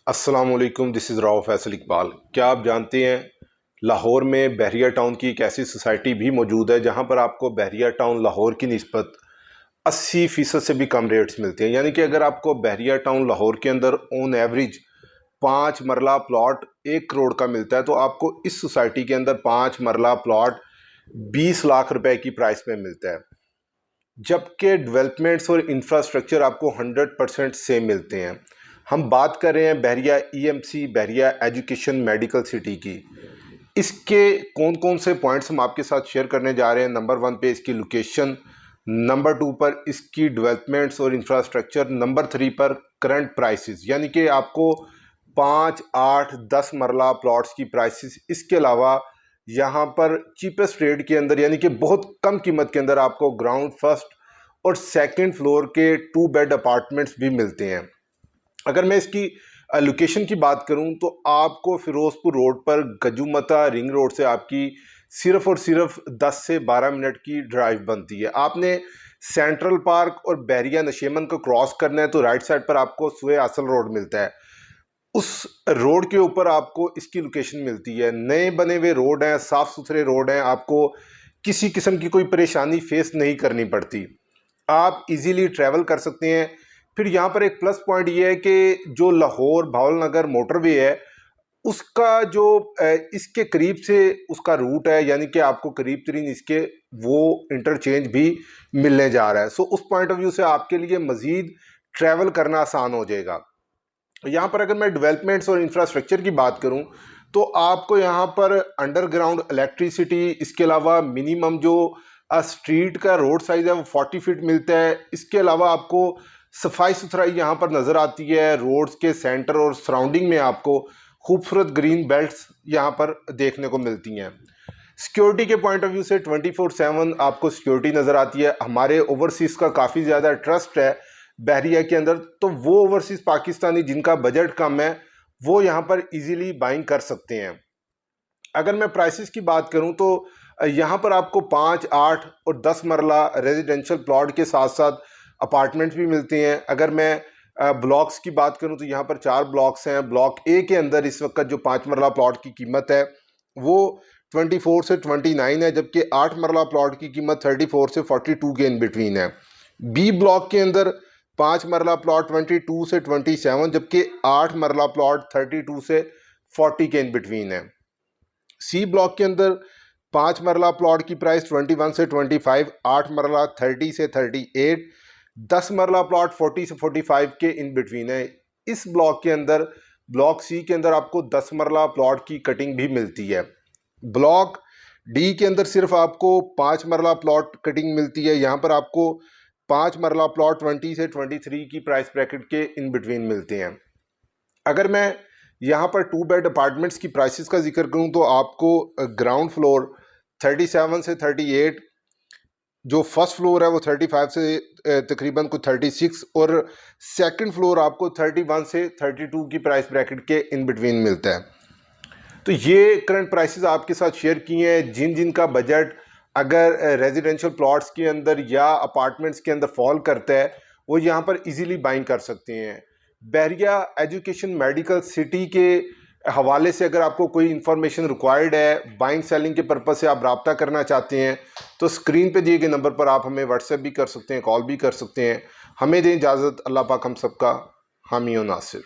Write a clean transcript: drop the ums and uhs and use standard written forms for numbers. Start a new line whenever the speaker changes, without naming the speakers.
अस्सलाम वालेकुम, this is Rao Faisal Iqbal. क्या आप जानते हैं लाहौर में बहरिया टाउन की एक ऐसी सोसाइटी भी मौजूद है जहां पर आपको बहरिया टाउन लाहौर की निस्बत 80% से भी कम रेट्स मिलते हैं। यानी कि अगर आपको बहरिया टाउन लाहौर के अंदर ऑन एवरेज 5 मरला प्लॉट 1 करोड़ का मिलता है, तो आपको इस सोसाइटी के अंदर 5 मरला प्लॉट 20 लाख रुपए की प्राइस में मिलता है, जबकि डेवलपमेंट्स और इंफ्रास्ट्रक्चर आपको 100% सेम मिलते हैं। हम बात कर रहे हैं बहरिया ईएमसी, बहरिया एजुकेशन मेडिकल सिटी की। इसके कौन कौन से पॉइंट्स हम आपके साथ शेयर करने जा रहे हैं। नंबर 1 पे इसकी लोकेशन, नंबर 2 पर इसकी डेवलपमेंट्स और इंफ्रास्ट्रक्चर, नंबर 3 पर करंट प्राइसेस, यानी कि आपको 5, 8, 10 मरला प्लॉट्स की प्राइसेस। इसके अलावा यहाँ पर चीपेस्ट रेट के अंदर, यानी कि बहुत कम कीमत के अंदर आपको ग्राउंड फर्स्ट और सेकंड फ्लोर के 2 बेड अपार्टमेंट्स भी मिलते हैं। अगर मैं इसकी लोकेशन की बात करूं तो आपको फिरोजपुर रोड पर गजुमता रिंग रोड से आपकी सिर्फ और सिर्फ 10 से 12 मिनट की ड्राइव बनती है। आपने सेंट्रल पार्क और बैरिया नशेमन को क्रॉस करना है तो राइट साइड पर आपको सुए असल रोड मिलता है। उस रोड के ऊपर आपको इसकी लोकेशन मिलती है। नए बने हुए रोड हैं, साफ़ सुथरे रोड हैं, आपको किसी किस्म की कोई परेशानी फेस नहीं करनी पड़ती, आप इजीली ट्रैवल कर सकते हैं। फिर यहाँ पर एक प्लस पॉइंट ये है कि जो लाहौर भावलनगर मोटरवे है उसका जो इसके करीब से उसका रूट है, यानी कि आपको करीब तरीन इसके वो इंटरचेंज भी मिलने जा रहा है। सो उस पॉइंट ऑफ व्यू से आपके लिए मज़ीद ट्रैवल करना आसान हो जाएगा। यहाँ पर अगर मैं डेवलपमेंट्स और इंफ्रास्ट्रक्चर की बात करूँ तो आपको यहाँ पर अंडरग्राउंड इलेक्ट्रिसिटी, इसके अलावा मिनिमम जो स्ट्रीट का रोड साइज है वो 40 फीट मिलता है। इसके अलावा आपको सफाई सुथराई यहाँ पर नज़र आती है। रोड्स के सेंटर और सराउंडिंग में आपको खूबसूरत ग्रीन बेल्ट्स यहाँ पर देखने को मिलती हैं। सिक्योरिटी के पॉइंट ऑफ व्यू से 24/7 आपको सिक्योरिटी नज़र आती है। हमारे ओवरसीज़ का काफ़ी ज़्यादा ट्रस्ट है बहरिया के अंदर, तो वो ओवरसीज़ पाकिस्तानी जिनका बजट कम है वो यहाँ पर इजीली बाइंग कर सकते हैं। अगर मैं प्राइसेस की बात करूँ तो यहाँ पर आपको 5, 8 और 10 मरला रेजिडेंशियल प्लॉट के साथ साथ अपार्टमेंट्स भी मिलते हैं। अगर मैं ब्लॉक्स की बात करूँ तो यहाँ पर 4 ब्लॉक्स हैं। ब्लॉक ए के अंदर इस वक्त जो 5 मरला प्लॉट की कीमत है वो 24 से 29 है, जबकि 8 मरला प्लॉट की कीमत 34 से 42 के इन बिटवीन है। बी ब्लॉक के अंदर 5 मरला प्लॉट 22 से 27, जबकि 8 मरला प्लॉट 32 से 40 के इन बिटवीन है। सी ब्लॉक के अंदर 5 मरला प्लॉट की प्राइस 21 से 25, 8 मरला 30 से 38, 10 मरला प्लॉट 40 से 45 के इन बिटवीन है। इस ब्लॉक के अंदर, ब्लॉक सी के अंदर आपको 10 मरला प्लॉट की कटिंग भी मिलती है। ब्लॉक डी के अंदर सिर्फ आपको 5 मरला प्लॉट कटिंग मिलती है। यहाँ पर आपको 5 मरला प्लॉट 20 से 23 की प्राइस ब्रैकेट के इन बिटवीन मिलते हैं। अगर मैं यहाँ पर 2 बेड अपार्टमेंट्स की प्राइसेस का जिक्र करूँ तो आपको ग्राउंड फ्लोर 37 से 38, जो फर्स्ट फ्लोर है वो 35 से तकरीबन को 36, और सेकंड फ्लोर आपको 31 से 32 की प्राइस ब्रैकेट के इन बिटवीन मिलता है। तो ये करंट प्राइसेस आपके साथ शेयर किए हैं। जिन जिन का बजट अगर रेजिडेंशियल प्लॉट्स के अंदर या अपार्टमेंट्स के अंदर फॉल करता है वो यहाँ पर इजीली बाइंग कर सकते हैं। बहरिया एजुकेशन मेडिकल सिटी के हवाले से अगर आपको कोई इंफॉर्मेशन रिक्वायर्ड है, बाइंग सेलिंग के पर्पज़ से आप रब्ता करना चाहते हैं, तो स्क्रीन पे दिए गए नंबर पर आप हमें व्हाट्सएप भी कर सकते हैं, कॉल भी कर सकते हैं। हमें दें इजाज़त। अल्लाह पाक हम सबका हामी और नासिर।